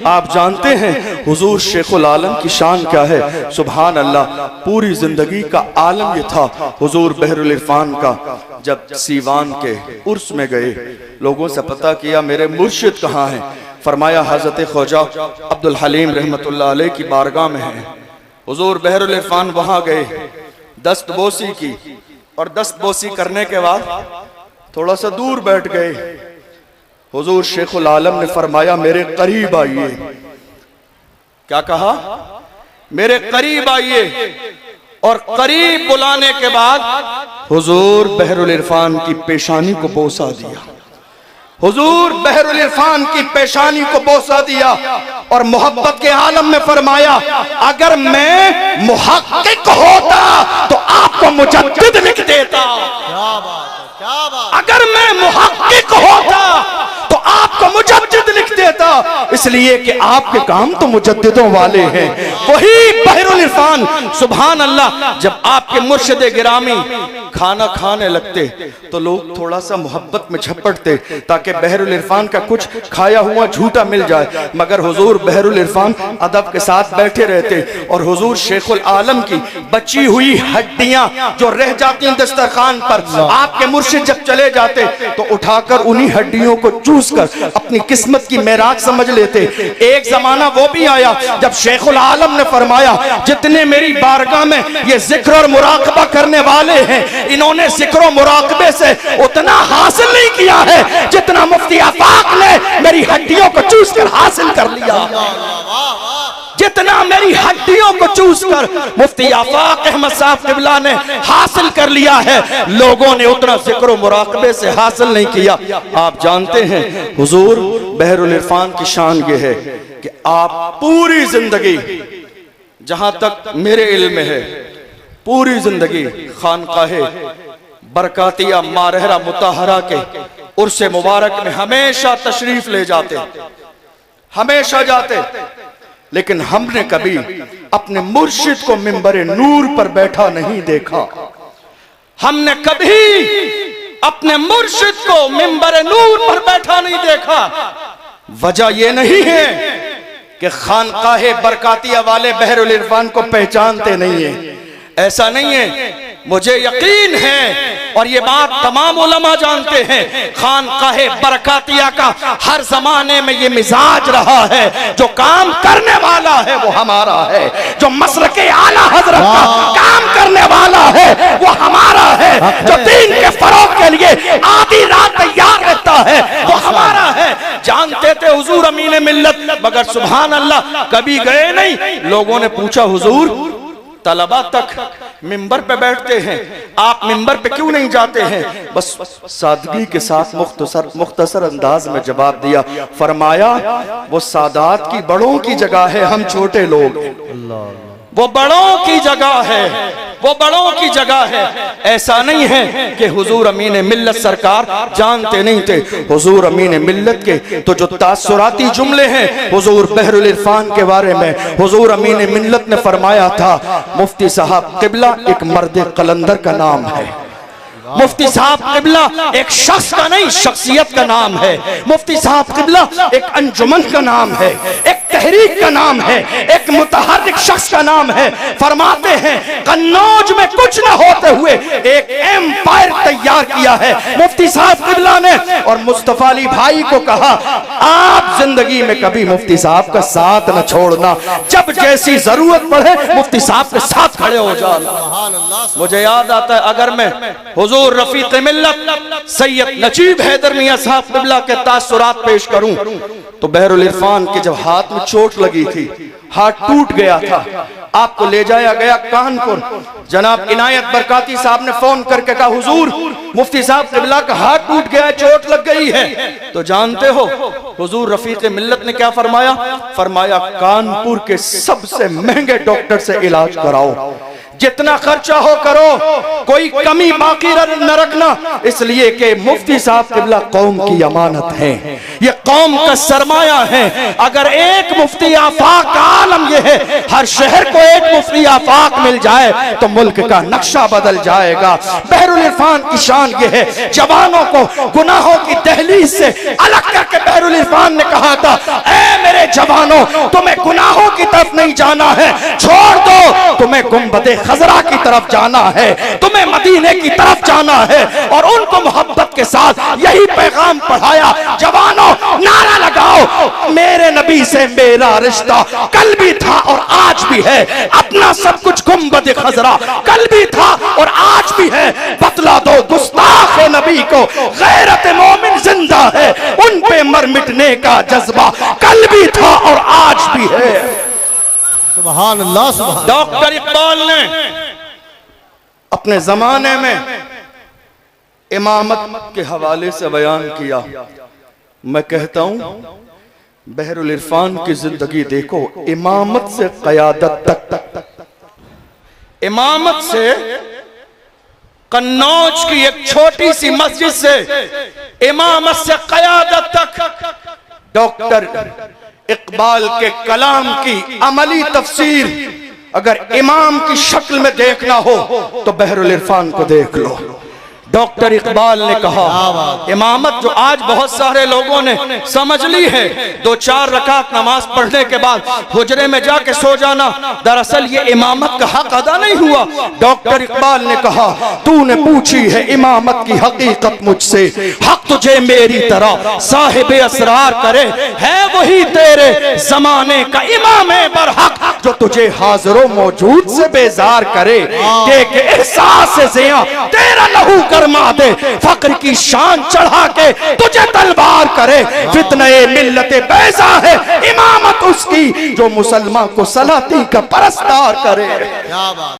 आप जानते हैं हुजूर शेखुल आलम की शान क्या है। सुभान अल्लाह, पूरी जिंदगी का आलम ये था हुजूर बहरुल इरफान का। जब सीवान के उर्स में गए, लोगों से पता किया मेरे मुर्शिद कहाँ हैं। फरमाया हजरत ख्वाजा अब्दुल हलीम रहमतुल्लाह अलैह की बारगाह में है। हुजूर बहरुल इरफान वहां गए, दस्तबोसी की, और दस्तबोसी करने के बाद थोड़ा सा दूर बैठ गए। हुजूर शेखुल आलम ने फरमाया मेरे करीब आइए। क्या कहा? मेरे करीब आइए। और करीब बुलाने के बाद हुजूर बहरुल इरफान की पेशानी को बोसा दिया। हुजूर बहरुल इरफान की पेशानी को बोसा दिया और मोहब्बत के आलम में फरमाया अगर मैं मुहक्किक होता तो आपको मुजद्दिद लिख देता। क्या बात है, क्या बात। अगर मैं मुहक्किक होता तो आपको मुजद्दिद लिख देता, इसलिए कि आपके काम तो मुजद्दिदों वाले हैं। वही बहरुल इरफान। सुभान अल्लाह, जब आपके मुर्शिद गिरामी खाना खाने लगते तो लोग थोड़ा सा मोहब्बत में झपटते ताकि बहरुल इरफान का कुछ खाया हुआ झूठा मिल जाए, मगर हुजूर बहरुल इरफान अदब के साथ बैठे रहते और हुजूर शेखुल आलम की बची हुई हड्डियां जो रह जाती दस्तरखान पर, आपके मुर्शिद जब चले जाते तो उठाकर उन्हीं हड्डियों को चूस कर अपनी किस्मत की मेराज समझ लेते। एक जमाना वो भी आया जब शेखुल आलम ने फरमाया जितने मेरी बारगाह में ये जिक्र और मुराकबा करने वाले हैं, इन्होंने जिक्र और मुराकबे से उतना हासिल नहीं किया है जितना मुफ्ती आफाक ने मेरी हड्डियों को चूस कर हासिल कर लिया। जितना मेरी हड्डियों को चूस कर मुफ्ती आफाक अहमद साहब क़िबला ने हासिल कर लिया है, लोगों ने उतना जिक्र और मुराकबे से हासिल नहीं किया। आप जानते हैं हुजूर बहरुल इरफान की शान ये है कि आप पूरी जिंदगी, जहां तक मेरे इल्म में है, पूरी जिंदगी खानकाहे बरकातिया मारहरा मुताहरा के उर्से मुबारक में हमेशा तशरीफ ले जाते, हमेशा जाते, लेकिन हमने कभी अपने मुर्शिद को मिंबरे नूर पर बैठा नहीं देखा। हमने कभी अपने मुर्शिद को मिंबरे नूर पर बैठा नहीं देखा। वजह यह नहीं है कि खानकाहे बरकातिया वाले बहरुल इरफान को पहचानते नहीं है, ऐसा नहीं है। मुझे यकीन है और ये बात तमाम उलमा जानते हैं, खानकाहे बरकातिया का हर जमाने में ये मिजाज रहा है, जो काम करने वाला है वो हमारा है, जो मसलके आला हजरत का काम करने वाला है वो हमारा है, जो दीन के फरोग के लिए आधी रात तैयार रहता है वो हमारा है। जानते थे हुजूर अमीन मिल्लत, मगर सुभान अल्लाह कभी गए नहीं। लोगों ने पूछा हुजूर तलबा तक मिंबर पे बैठते हैं, आप मिंबर पे क्यों नहीं जाते हैं? बस सादगी के साथ मुख्तसर अंदाज में जवाब दिया। फरमाया वो सादात की बड़ों की जगह है, हम छोटे लोग, वो बड़ों की जगह है, वो बड़ों की जगह है। ऐसा नहीं है कि हुजूर अमीन मिल्लत सरकार जानते नहीं थे। हुजूर अमीन मिल्लत के तो जो तासुराती जुमले हैं हुजूर बहरुल इरफान के बारे में, हुजूर अमीन मिल्लत ने फरमाया था मुफ्ती साहब क़िबला एक मर्द कलंदर का नाम है। मुफ्ती साहब क़िबला एक शख्स का नहीं, शख्सियत का नाम है। मुफ्ती साहब क़िबला एक अंजुमन का नाम है, एक तहरीक का नाम है, एक मुतहर्रिक शख्स का नाम है। फरमाते हैं कन्नौज में कुछ न होते हुए एक एम्पायर तैयार किया है मुफ्ती साहब क़िबला ने। और मुस्तफा अली भाई को कहा आप जिंदगी में कभी मुफ्ती साहब का साथ न छोड़ना, जब जैसी जरूरत पड़े मुफ्ती साहब के साथ खड़े हो जाना। मुझे याद आता है अगर मैं हुजूर रफीक मिल्लत सैयद नजीब हैदर मियां साहब क़िबला के तासुरात पेश करूं तो बहरुल इरफान के जब हाथ में चोट लगी थी, हाथ टूट गया था, आपको ले जाया गया कानपुर। जनाब इनायत बरकाती साहब ने फोन करके कहा हुजूर मुफ्ती साहब क़िबला का हाथ टूट गया, चोट लग गई है। तो जानते हो हुजूर रफीक मिल्लत ने क्या फरमाया? फरमाया कानपुर के सबसे महंगे डॉक्टर से इलाज कराओ, जितना खर्चा हो करो, कोई कमी बाकी न रखना, इसलिए कि मुफ्ती साहब क़िबला कौम की अमानत है, ये कौम का सरमाया है। अगर एक मुफ्ती आफाक आलम ये है, हर शहर को एक मुफ्ती आफाक मिल जाए तो मुल्क का नक्शा बदल जाएगा। बहरुल इरफान की शान ये है, जवानों को गुनाहों की दहलीज से अलग करके बहरुल इरफान ने कहा था, ऐ मेरे जवानों, तुम्हें गुनाहों की तरफ नहीं जाना है, छोड़ दो, तुम्हें गुंबदे खजरा की तरफ जाना है, तुम्हें मदीने की तरफ जाना है। और उनको मोहब्बत के साथ यही पैगाम पढ़ाया, जवानों नारा लगाओ, मेरे नबी से मेरा रिश्ता कल भी था और आज भी है, अपना सब कुछ गुंबद खजरा कल भी था और आज भी है, बतला दो गुस्ताख नबी को गैरत मोमिन जिंदा है, उन पे मर मिटने का जज्बा कल भी था और आज भी है। सुभान अल्लाह, सुभान। डॉक्टर इकबाल ने अपने जमाने में इमामत के हवाले से बयान किया। मैं कहता हूं, बहरुल इरफान की जिंदगी देखो, इमामत से क़यादत तक, इमामत से कन्नौज की एक छोटी सी मस्जिद से इमामत से क़यादत तक डॉक्टर इकबाल के कलाम की अमली तफसीर अगर इमाम की शक्ल में देखना हो तो बहरुल इरफान को देख लो। डॉक्टर इकबाल ने कहा, इमामत जो आज बहुत सारे लोगों ने समझ ली है, 2-4 रकात नमाज पढ़ने के बाद हुजरे में जाके सो जाना, दरअसल ये इमामत का हक अदा नहीं हुआ। डॉक्टर इकबाल ने कहा, तूने पूछी है इमामत की हकीकत मुझसे, हक तुझे मेरी तरह साहिब असरार करे, है वही तेरे जमाने का इमाम बरहक, जो तुझे हाजिरो मौजूद से बेजार करे, देख एहसास से जिया तेरा लहू गरमा दे, फक्र की शान चढ़ा के तुझे तलवार करे, फितने मिल्लते बैजा है इमामत उसकी, जो मुसलमान को सलाती का परस्तार करे। क्या बात।